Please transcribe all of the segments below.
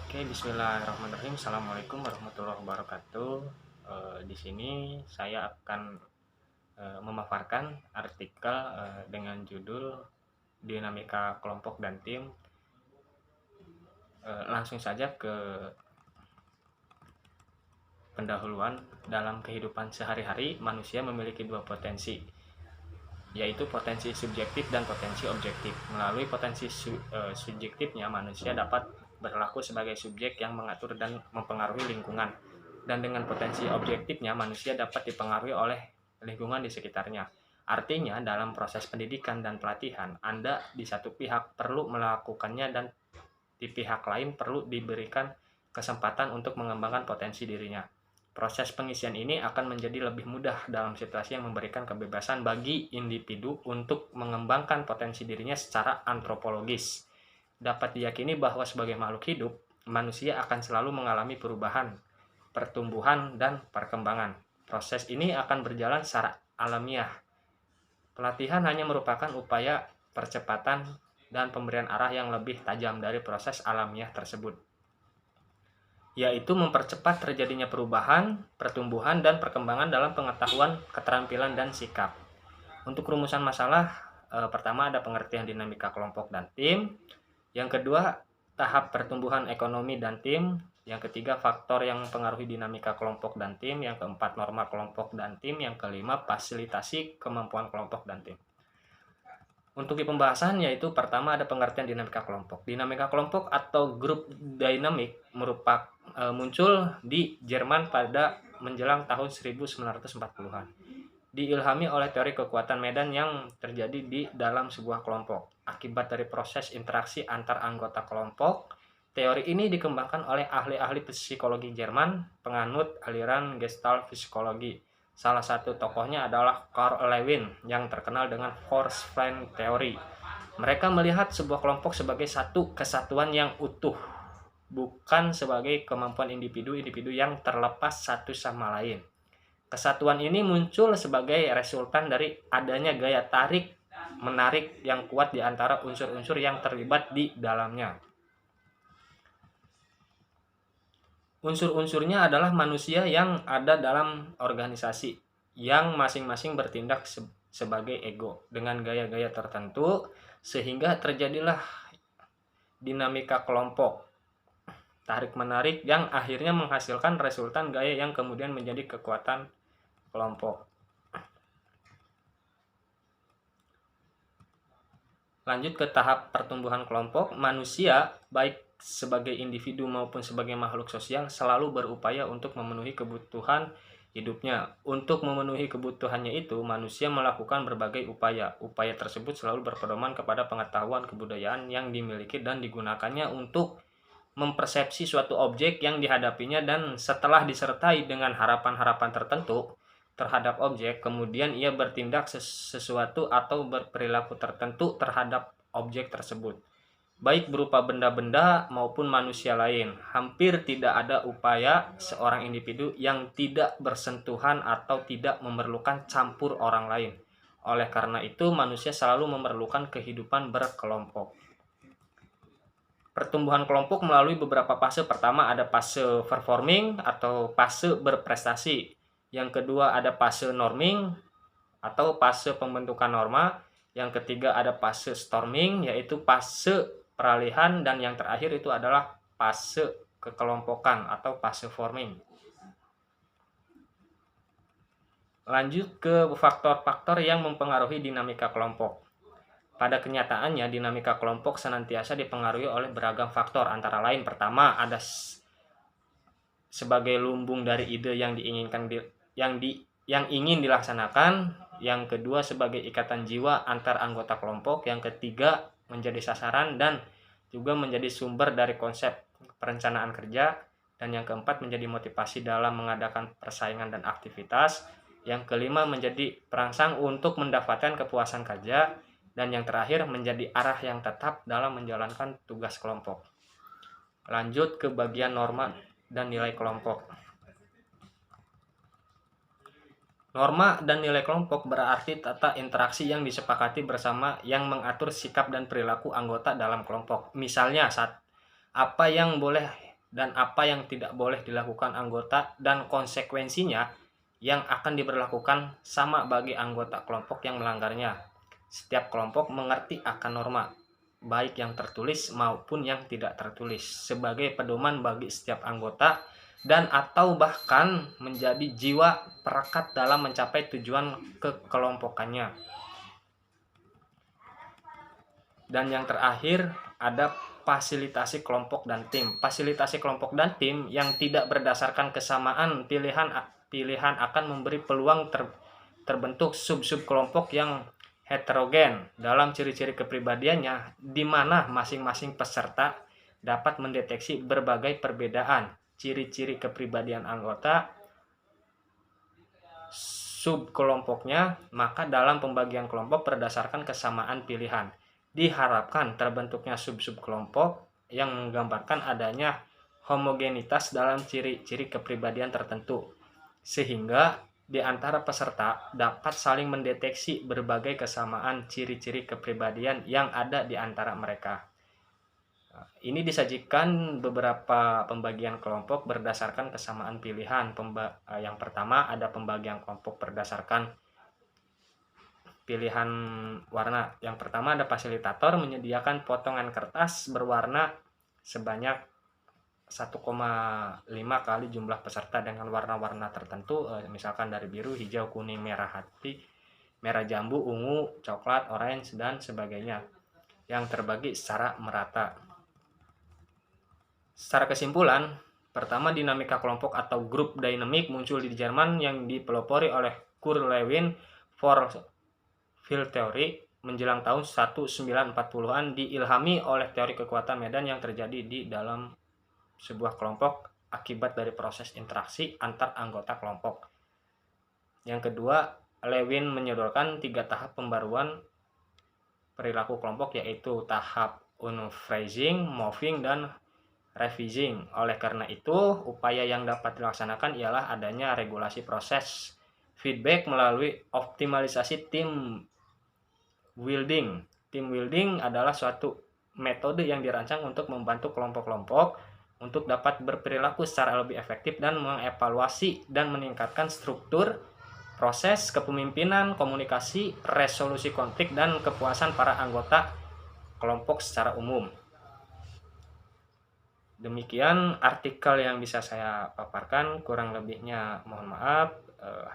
Oke, bismillahirrahmanirrahim. Assalamualaikum warahmatullahi wabarakatuh. Di sini saya akan memaparkan artikel dengan judul Dinamika Kelompok dan Tim. Langsung saja ke pendahuluan. Dalam kehidupan sehari-hari, manusia memiliki dua potensi, yaitu potensi subjektif dan potensi objektif. Melalui potensi subjektifnya, manusia dapat berlaku sebagai subjek yang mengatur dan mempengaruhi lingkungan. Dan dengan potensi objektifnya, manusia dapat dipengaruhi oleh lingkungan di sekitarnya. Artinya, dalam proses pendidikan dan pelatihan, Anda di satu pihak perlu melakukannya dan di pihak lain perlu diberikan kesempatan untuk mengembangkan potensi dirinya. Proses pengisian ini akan menjadi lebih mudah dalam situasi yang memberikan kebebasan bagi individu untuk mengembangkan potensi dirinya secara antropologis. Dapat diyakini bahwa sebagai makhluk hidup, manusia akan selalu mengalami perubahan, pertumbuhan, dan perkembangan. Proses ini akan berjalan secara alamiah. Pelatihan hanya merupakan upaya percepatan dan pemberian arah yang lebih tajam dari proses alamiah tersebut, yaitu mempercepat terjadinya perubahan, pertumbuhan, dan perkembangan dalam pengetahuan, keterampilan, dan sikap. Untuk rumusan masalah, pertama ada pengertian dinamika kelompok dan tim. Yang kedua, tahap pertumbuhan ekonomi dan tim. Yang ketiga, faktor yang mempengaruhi dinamika kelompok dan tim. Yang keempat, norma kelompok dan tim. Yang kelima, fasilitasi kemampuan kelompok dan tim. Untuk di pembahasan, yaitu pertama ada pengertian dinamika kelompok. Dinamika kelompok atau grup dynamic muncul di Jerman pada menjelang tahun 1940-an. Diilhami oleh teori kekuatan medan yang terjadi di dalam sebuah kelompok. Akibat dari proses interaksi antar anggota kelompok, teori ini dikembangkan oleh ahli-ahli psikologi Jerman, penganut aliran Gestalt psikologi. Salah satu tokohnya adalah Carl Lewin yang terkenal dengan force field theory. Mereka melihat sebuah kelompok sebagai satu kesatuan yang utuh, bukan sebagai kemampuan individu-individu yang terlepas satu sama lain. Kesatuan ini muncul sebagai resultan dari adanya gaya tarik-menarik yang kuat di antara unsur-unsur yang terlibat di dalamnya. Unsur-unsurnya adalah manusia yang ada dalam organisasi, yang masing-masing bertindak sebagai ego dengan gaya-gaya tertentu, sehingga terjadilah dinamika kelompok, tarik-menarik yang akhirnya menghasilkan resultan gaya yang kemudian menjadi kekuatan kelompok. Lanjut ke tahap pertumbuhan kelompok, manusia baik sebagai individu maupun sebagai makhluk sosial selalu berupaya untuk memenuhi kebutuhan hidupnya. Untuk memenuhi kebutuhannya itu, manusia melakukan berbagai upaya. Upaya tersebut selalu berpedoman kepada pengetahuan kebudayaan yang dimiliki dan digunakannya untuk mempersepsi suatu objek yang dihadapinya, dan setelah disertai dengan harapan-harapan tertentu terhadap objek, kemudian ia bertindak sesuatu atau berperilaku tertentu terhadap objek tersebut, baik berupa benda-benda maupun manusia lain. Hampir tidak ada upaya seorang individu yang tidak bersentuhan atau tidak memerlukan campur orang lain. Oleh karena itu, manusia selalu memerlukan kehidupan berkelompok. Pertumbuhan kelompok melalui beberapa fase. Pertama ada fase performing atau fase berprestasi. Yang kedua ada fase norming atau fase pembentukan norma. Yang ketiga ada fase storming, yaitu fase peralihan, dan yang terakhir itu adalah fase kekelompokan atau fase forming. Lanjut ke faktor-faktor yang mempengaruhi dinamika kelompok. Pada kenyataannya, dinamika kelompok senantiasa dipengaruhi oleh beragam faktor, antara lain pertama ada sebagai lumbung dari ide yang diinginkan yang ingin dilaksanakan. Yang kedua sebagai ikatan jiwa antar anggota kelompok. Yang ketiga menjadi sasaran dan juga menjadi sumber dari konsep perencanaan kerja. Dan yang keempat menjadi motivasi dalam mengadakan persaingan dan aktivitas. Yang kelima menjadi perangsang untuk mendapatkan kepuasan kerja. Dan yang terakhir menjadi arah yang tetap dalam menjalankan tugas kelompok. Lanjut ke bagian norma dan nilai kelompok. Norma dan nilai kelompok berarti tata interaksi yang disepakati bersama yang mengatur sikap dan perilaku anggota dalam kelompok. Misalnya, apa yang boleh dan apa yang tidak boleh dilakukan anggota dan konsekuensinya yang akan diberlakukan sama bagi anggota kelompok yang melanggarnya. Setiap kelompok mengerti akan norma, baik yang tertulis maupun yang tidak tertulis, sebagai pedoman bagi setiap anggota dan atau bahkan menjadi jiwa perekat dalam mencapai tujuan kekelompokannya. Dan yang terakhir ada fasilitasi kelompok dan tim. Fasilitasi kelompok dan tim yang tidak berdasarkan kesamaan pilihan akan memberi peluang terbentuk sub-sub kelompok yang heterogen dalam ciri-ciri kepribadiannya, di mana masing-masing peserta dapat mendeteksi berbagai perbedaan ciri-ciri kepribadian anggota sub kelompoknya. Maka dalam pembagian kelompok berdasarkan kesamaan pilihan diharapkan terbentuknya sub-sub kelompok yang menggambarkan adanya homogenitas dalam ciri-ciri kepribadian tertentu, sehingga di antara peserta dapat saling mendeteksi berbagai kesamaan ciri-ciri kepribadian yang ada di antara mereka. Ini disajikan beberapa pembagian kelompok berdasarkan kesamaan pilihan. Yang pertama ada pembagian kelompok berdasarkan pilihan warna. Yang pertama ada fasilitator menyediakan potongan kertas berwarna sebanyak 1,5 kali jumlah peserta dengan warna-warna tertentu, misalkan dari biru, hijau, kuning, merah hati, merah jambu, ungu, coklat, orange, dan sebagainya, yang terbagi secara merata. Secara kesimpulan, pertama, dinamika kelompok atau grup dynamic muncul di Jerman yang dipelopori oleh Kurt Lewin for Field Theory menjelang tahun 1940-an, diilhami oleh teori kekuatan medan yang terjadi di dalam sebuah kelompok akibat dari proses interaksi antar anggota kelompok. Yang kedua, Lewin menyodorkan 3 tahap pembaruan perilaku kelompok, yaitu tahap unphrasing, moving, dan revising. Oleh karena itu, upaya yang dapat dilaksanakan ialah adanya regulasi proses feedback melalui optimalisasi team building. Team building adalah suatu metode yang dirancang untuk membantu kelompok-kelompok untuk dapat berperilaku secara lebih efektif dan mengevaluasi dan meningkatkan struktur, proses kepemimpinan, komunikasi, resolusi konflik, dan kepuasan para anggota kelompok secara umum. Demikian artikel yang bisa saya paparkan, kurang lebihnya mohon maaf.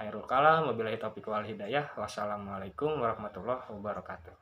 Khairul kalam, wabillahi taufiq wal hidayah. Wassalamualaikum warahmatullahi wabarakatuh.